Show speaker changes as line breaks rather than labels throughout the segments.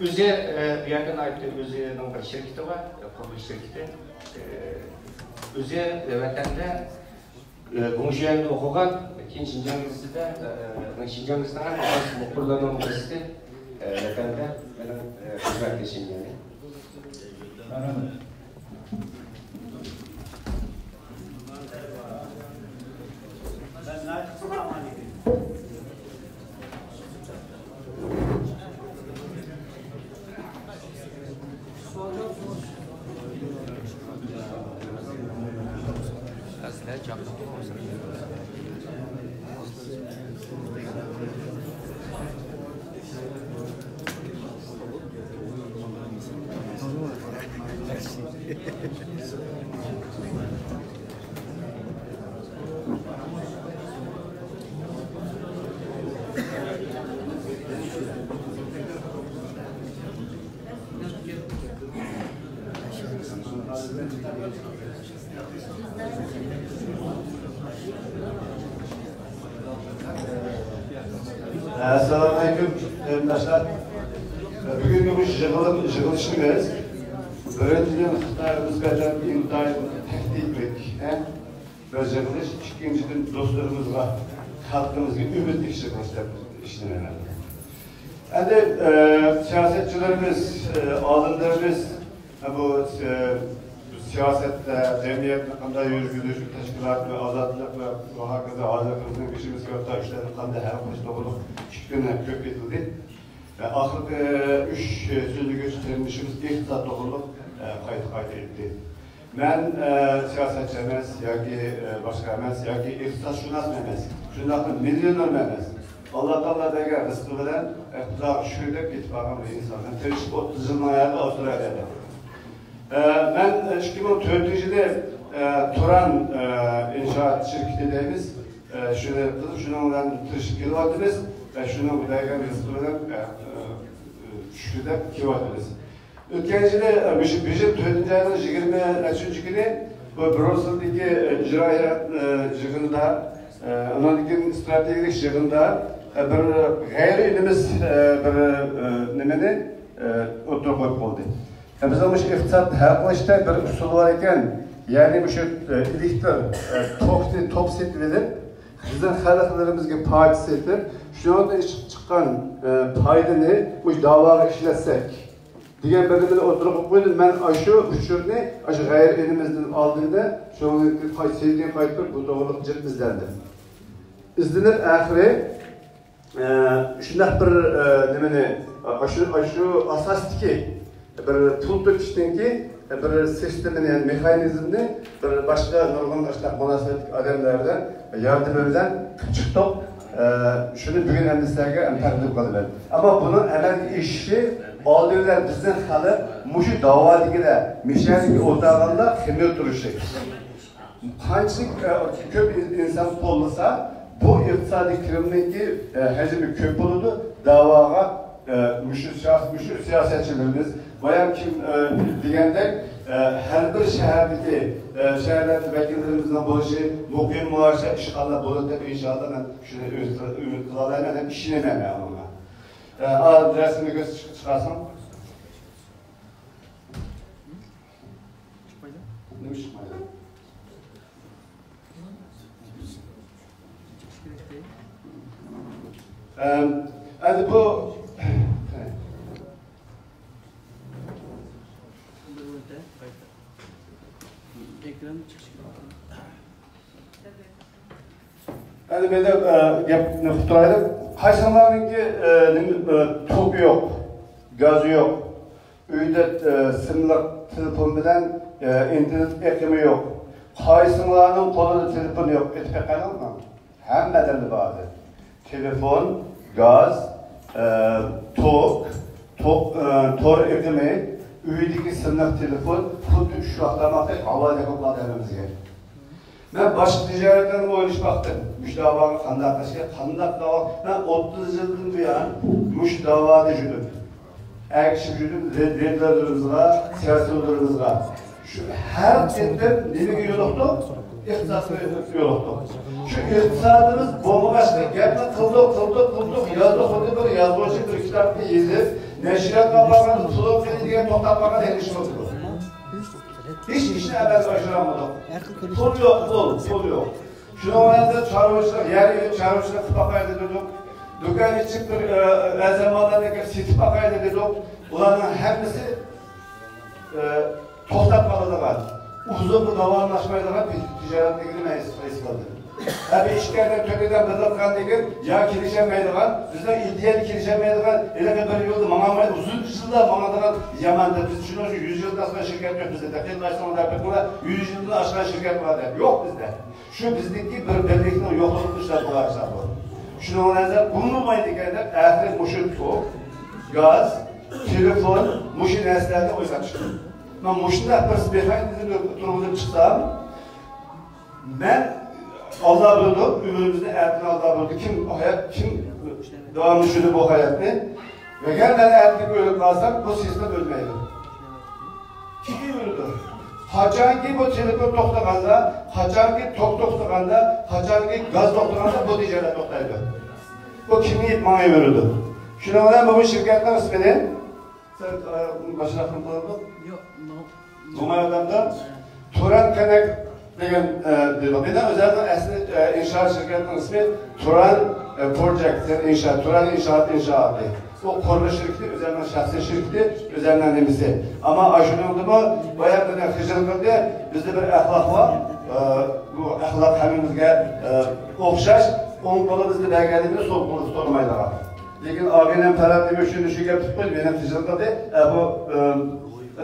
Özü yakın ayıptı özünün bir şirketi var, kuruluş şirketi. Özü vatanda Gongşuyan'da okugan, keyin Şinjan'da muhbirlarning universiteti vatanda benim hizmetleşim yani.
Assalamu alaikum arkadaşlar. Bugünkü bu yig'ilishimiz birinchidan Xitoy nisbatan intayin tahdidlik bir yig'ilish, ikkinchidan do'stlarimizga, xalqimizga umid yig'ilish deb ishlanadi. Endi siyosetchilarimiz, olimlarimiz bu siyosatda jamiyatni qanday yurgizish, tashkilot va ozodlik va hokazo hozirgi ishimiz katta ishlarni qanday hal qilish to'g'ri fikrlar ko'p etildi. Oxirgi 3 so'zlik ishimiz iqtisod to'g'riliq qayta etdi. Men siyosatchi emas yoki boshqa emas yoki iqtisodshunos emas, shundoq millioner emas. Allah Taala degan rizqi bilan Xudoga shukur deb ketib qolgan bir insonman. 30 yil hayotda Avstraliyada. Ben 2004-yilda Turan inshoot shirkatidamiz. Shuni qilib, shuni bilan tirishib kelyapmiz va shuni degan rizqi bilan shukur deb kelyapmiz. O'tgan yili o'sha 4-oyning 23-kuni bu Brusseldagi ijroiya yig'inida, ularning strategik yig'inida bir g'ayriylimiz bir nimani o'tirib qo'yib qoldi. Bizning bu iqtisod hal qilishda bir usul bor ekan, ya'ni o'sha elektr tok setib edib, bizning xalqlarimizga foyda setib, shundan chiqqan foydani o'sha da'voga ishlatsak degan bir o'tirib qo'ydim. Men shu uchurni shu g'ayr elimizdan oldinda shuni sevgan qaytib bu to'g'riliq jilib izlandim. İzlenib oxiri shunday bir nimani shu asosdagi bir pul to'kishdanki bir sistemani, yani mexanizmni bir boshqa nurg'un munosabatli odamlardan yordami bilan chiqib shuni bugun endi sizlarga taqdim qilaman. Ammo buni amalga oshishi oldindan bizning hali mushu da'vodagilar mishaniga o'taganda ximyo turishi. Qanchalik ko'p inson qo'llasa bu iqtisodiy kirimniki hajmi ko'p bo'ladi. Da'voga mushu siyosatchilarimiz bayam kim degandek her bir shahardagi shaharlarda vakillerimizdan bo'lishi, muqim muasha ishg'ollar bo'ladi deb inshaalloh men shuni umid qilaman, deb ishonaman bunga. Adresini ko'z chiqarsin. Nima chiqmaydi? Endi bu endi menda gapni quturaylik. Qaysilarninki to'pi yo'q, gazi yo'q, uyda simliq telefon bilan internet eqimi yo'q. Qaysilarning qo'lida telefon yo'q, aytib qolganmi? Hammada bor. Telefon, gaz, tor eqimi, uydagi simliq telefon, xuddi shu vaqtlarda havoda qo'yiladi hamimizga. Ben başka ticaretlerle oynayışmaktım. Müştavaga qanday qilishga, qanday davo. Ben 30 yıldan buyon mush davoda yurdim. Akishib yurdim, redlarlarimizga, siyosatchilarimizga. Shu har ketib nimaga yo'liqdi? Iqtisodga yo'liqdi. Shu iqtisodimiz bo'lmag'achda gapni qildik, yozdik, xuddi bir yozuvchi bir kitobni yozib, Neşriyat kaplarını tulum diye toplatmaya denişim oldu. Hiç işine evvel başaramadık. Pul yok, pul yok. Şuna oranında çarvuşlar, yer çarvuşlar bakaydı dedik. Dükkanı çıktı, zamanlardaki siti bakaydı dedik. Ulanın hepsi toxtatmalıdır. Uzun bu davanlaşmayla bir ticaretle girmeyiz kaldı. Tabi işlerden tökeden bırakkan değil, ya kirişemeydiğen, bizden ideal kirişemeydiğen, eleme bir yolda manamaydı, uzun yılda manadaran Yaman'da biz şunu 100 yılda aşkına şirket yok bizde. Tekil başlamadan yapıkla 100 yılda aşkına şirket var der. Yok bizde. Şu bizdeki bir birlikten yokluk dışlar bu akşam bu. Şunu olanlar bulunmaydı kendiler, ahir muşun tok, gaz, telefon, muşun eslerde oysa çıktı. Ben muşunda bir beyefendi durumda çıksam, ben Allah buldu, ömrümüzde hayatını Allah buldu. Kim devamlı şunu bu hayatını ve gerçekten hayatını ölüp kalsak bu sistem ölmeydi. Kim öldü? Haçanki bu telefon toxtaganda, haçanki tok toxtaganda, haçanki gaz toxtaganda bu ticaret toxtaydı. Bu kimliği bana öldü. Şuna olan bu şirketler ismini sen başına kırmızı yok. Numara'dan Turan Kanek degan dedi. Bizden özellikle aslında inşaat şirketinin ismi Turan Project, inşaat, Turan İnşaatı. O kuruluş şirketi, üzerinden şahsi şirketi, üzerinden nemisi. Ama aşırı mu, bayağı bir hıcılık diye bizde bir ahlak var. Bu ahlak hemimizge okşaş, onun kolu bizde belgelediğinde sol kolu sormayla var. Lekin abinin tarafı bir şunu şu yapıp koydu, benim hıcılık diye bu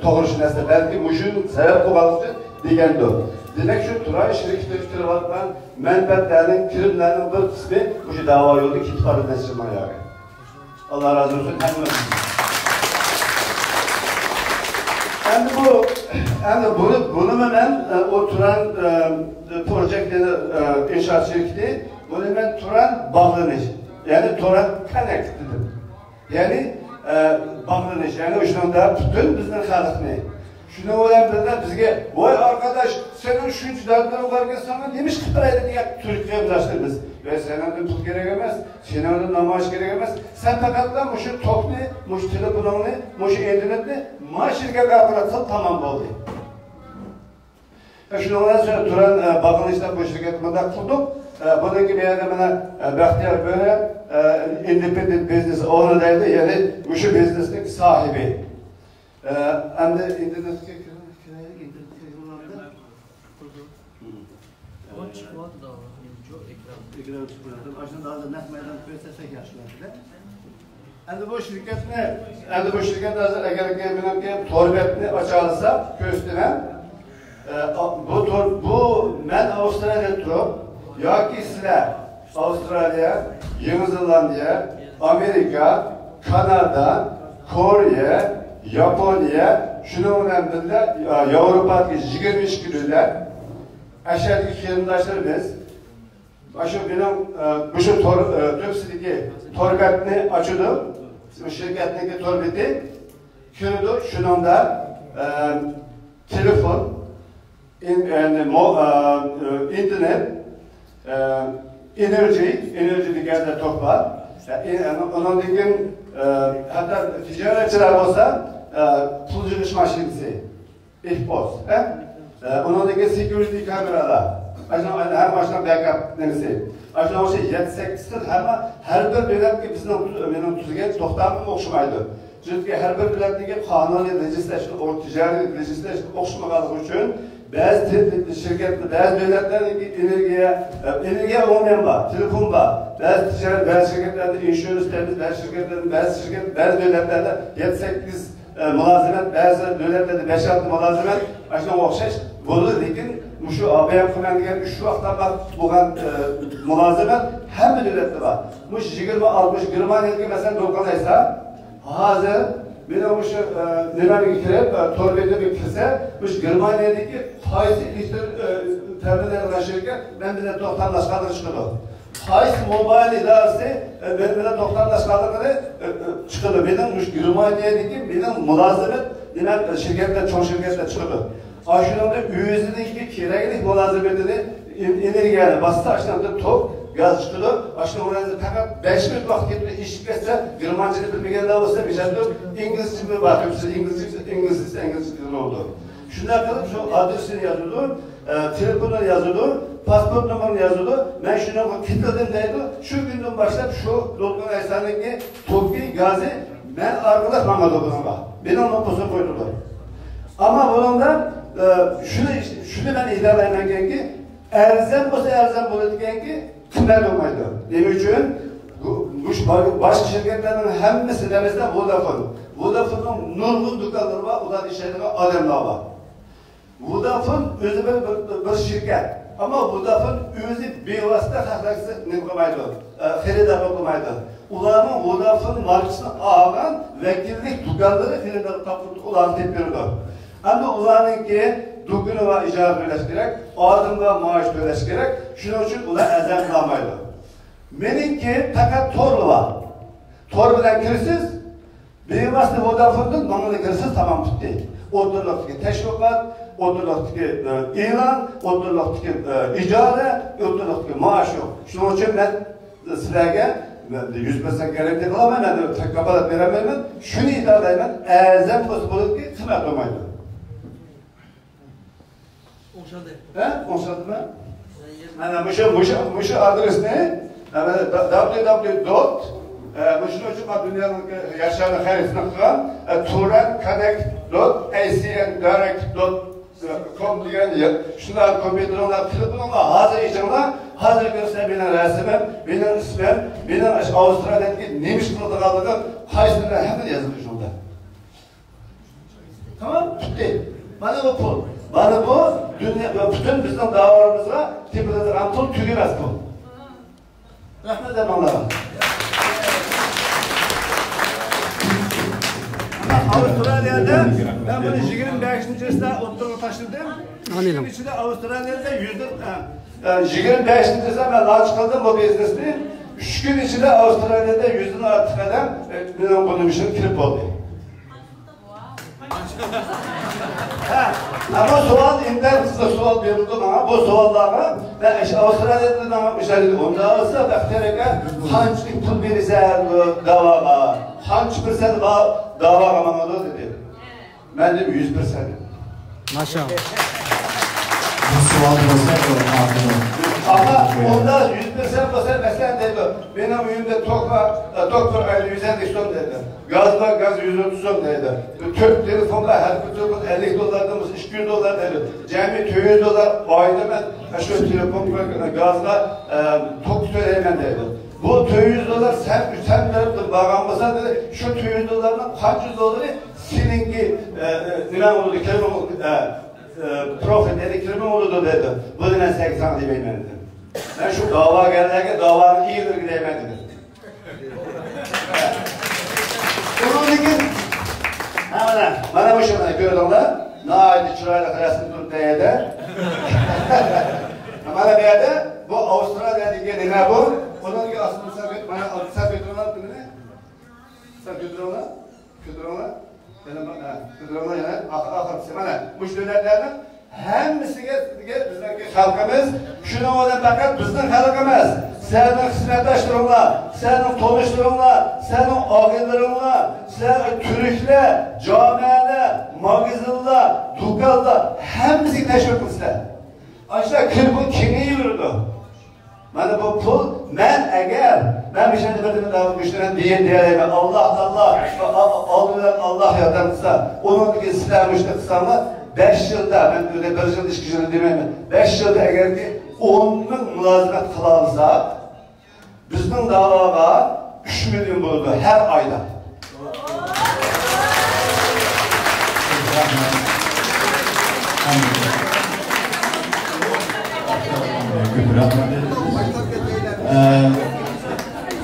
toğruş nesne, belki muşun sebep kovalıcı degendi o. Demek şu Turan şirketi tütürüvattan menfaatlerinin, kirimlerinin bir kısmı bu dava yolda kitapları nesirman yani. Allah razı olsun. Bunu ben o Turan projektini inşaat şirketi, bunu ben Turan bağlanış, yani Turan Connect dedim. Yani bağlanış, yani o şununda bütün bizden halıkını. Şunu öğrendiler bizge, vay arkadaş senin şuncu dağıtları varken sana demiş kıpıraydı diye Türkiye'ye ulaştırırız. Ve senin de pul gerekemez, senin de namaz gerekemez. Sen takatla muşu toplu, muşu telefonunu, muşu internetini, maaşırken kalkılatsın tamam oldu. Şunu öğrendiler, Turan bakılışta bu şirketi burada kurduk. Bunun gibi yani bana Bahtiyar böyle independent business owner değildi, yani muşu business'in sahibi. Hem de internet kiraya internet
on çıkmadı da çok
ekran çıkmadı. Aslında daha da net meydan göstersek yaşlandı. Hem bu şirket ne? Hem bu şirket eğer gelmeden ki torbetini açarsa köstüne bu ben Avustralya'da durup ya ki sizler Avustralya, Yeni Zelanda, Amerika, Kanada, Kore, Japonya, şunu önemliler, Avrupa'daki 23 kilolar, aşağıdaki yandaşlarımız, bu topsideki torbetini açıldı, bu şirketteki torbeti, kürüdü, şunun da telefon, internet, enerji diğerler toplar, onun için hatta ticaretçiler olsa, pulculuş maşinesi, ihpoz, onundaki security kameralar, her baştan backup nemisi. Aslında o şey 7-8'dir ama her bir biletki bizden tuzga to'xtamı o'xshamaydi. Çünkü her bir biletki qonuniy legislation, o ticari legislation o'xshamaganligi uchun ba'zi shirkatlar, ba'zi davlatlarda energiya olmayan var, telefon var. Ba'zi ticaret, ba'zi shirkatlarda insurance temiz, ba'zi davlatlarda 7-8 mülazimet, bazı devletlerde 5-6 mülazimet, aslında o'xshash bo'ldi, lekin şu ABM qiladigan şu vaqtda bo'lgan mülazimet hamma davlatda bor. Bu 20-60 Germaniyaga masalan do'konlaysa, hozir meni o'sha nimaga kirib, to'rbetga kirsa, bu Germaniyadagi faiz elektr ta'minlaydigan shirkat men bilan to'xtamlashganlik chiqadi. Faiz mobil idarasi men bilan to'xtamlashganligi chiqadi. Mening o'sha Germaniyadagi mening mülazimet demak shirkatlar, cho'ng shirkatlar chiqadi. Aşırında üyezdeki kerakli mülazimetini energiyani bastı aşağıda top gaz çıkıyor. Aşkı orada fakat 5 minut vakit geçti, iş geçse, Germancını bilmeyenler olsa bir şey yok. İngilizce mi bakıyorum size, İngilizce oldu. Şundan kadar şu adresini yazıyordu, telefonunu yazıyordu, pasport numarını yazıyordu. Ben şunu kilitledim deydi. Şu günden başlayıp şu Dolgun Aysan'daki Toki Gazi ben arkadaş bana dokunma. Beni onun posuna koydular. Ama bunun da şunu ben idare etmem ki erzem bulurken ki kimler olmaydı. Benim için başka şirketlerin hemmesi demesine Vodafone. Vodafone'un nurgun dükkanları var, ulan işlerine adamlar var. Vodafone özü bir şirket. Ama Vodafone özü bir vasıta haklaksı ne koymaydı, feride koymaydı. Ulanın Vodafone markasını ağalan vekillik dükkanları feride tapıntı ulan tepkirdi. Ama ulanın ki dükkanı var icra ödeş gerek, adımda maaş ödeş gerek, şunun için ulan ezem kılamaydı. Benimki fakat torlu var. Tor bilen kirsiz, bir vasıta Vodafone'dan bana kirsiz tamam tuttu. Oturluktaki teşvikat, oturluktaki ilan, oturluktaki icra, oturluktaki maaş yok. Şunun için ben sizlerge 100% garanti kılamam, ben de tek kapatıp veremem. Şunu idare edemem, ezem bulup ki kıymet olmaydı. Onşadı mı? Yani bu adres ne? www. Şunun için dünyanın yaşayan hayatını kılan turan.connect.acndirect.com diyen şunlar kompütürler, telefonlar hazır içinler, hazır göster benim resimim, benim ismim, benim Avustralya'daki neymiş kılığı kaldığı kaysınlar hemen yazılmış onda. Tamam? Bitti. Bana bu pul. Bana bu dünya, bütün bizim davalarımızla tipledir pul tügemez pul. Rahmet emanlara. Avustralya'da ben bunu 25. yaşında oturup taşıdım. Bunun içinde Avustralya'da 25. yaşında ben launch kıldım bu biznesini. 3 gün içinde Avustralya'da 100'ün artık adam bunun için klip oldu. Ama sual internetle sual verildi bana. Bu suallara ben Avustralya'da bana müşahede onda olsa bakteriyaka hangi pul verirse davaga, hangi persen davaga bana dedi. Ben de 100%.
Maşallah.
Bu sual olsa
ama onda 100% olsa mesela dedi. Benim evimde doktor ayda 150 son dedi. Gaz var, gaz 130 son dedi. Türk telefonda her bir telefon 50 dolardan 200 dolar dedi. Cemi 200 dolar ayda ben şu telefon gazla tok söyleyemem dedi. Bu 200 dolar sen verip bağlanmasan dedi. Şu 200 dolardan kaç yüz doları seninki neden oldu, kelime oldu, profit dedi, kelime oldu dedi. Bu denen 80 demeyin dedi. Ben şu dava gelirken davanın iyidir gideyim dedi. Onun için bana bu şuna gördüğümde naili çırayla karasını tutup deyede bana bir yerde bu Avustralya'daki ne bu? Onun gibi aslında sen götürüyorlar ne? Sen götürüyorlar? Götürüyorlar yani ahırsı bana müşterilerden hemisiga bizdeki halkımız şuna olan fakat bizden halkımız senin hizmetdaşlarınla, senin tanışlarınla, senin ağalarınla, senin Türkler, camiler, magazинler, dükkanlar hemisi teşvik etmişler. Aşağı kırpın kimi yürüdü? Bana bu pul, ben bir şeyde bir daha müşteriden diyelim Allah yardımcısa, onun gibi silah müşterisi 5 yılda, ben öyle 1 yıl iş gücünü demeyeyim, 5 yılda eğer ki 10'ın mülazimet kılarsa, bizden davaga 3 milyon buldu her ayda.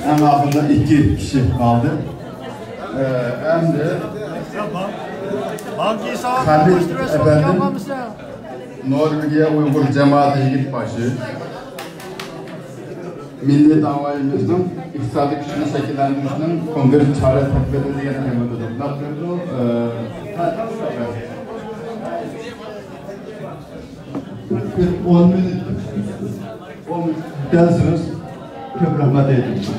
Hem aklımda 2 kişi kaldı. Hem de Halit efendim, Norvegiya Uygur Cemaati Yigitbaşı, Milli Davayımızın iktisadi gücünü şekillendirmesinin konkret çare tedbirleri diye temelde durdu. Bir 10 minut dersiniz.
Çok rahmet eylesin.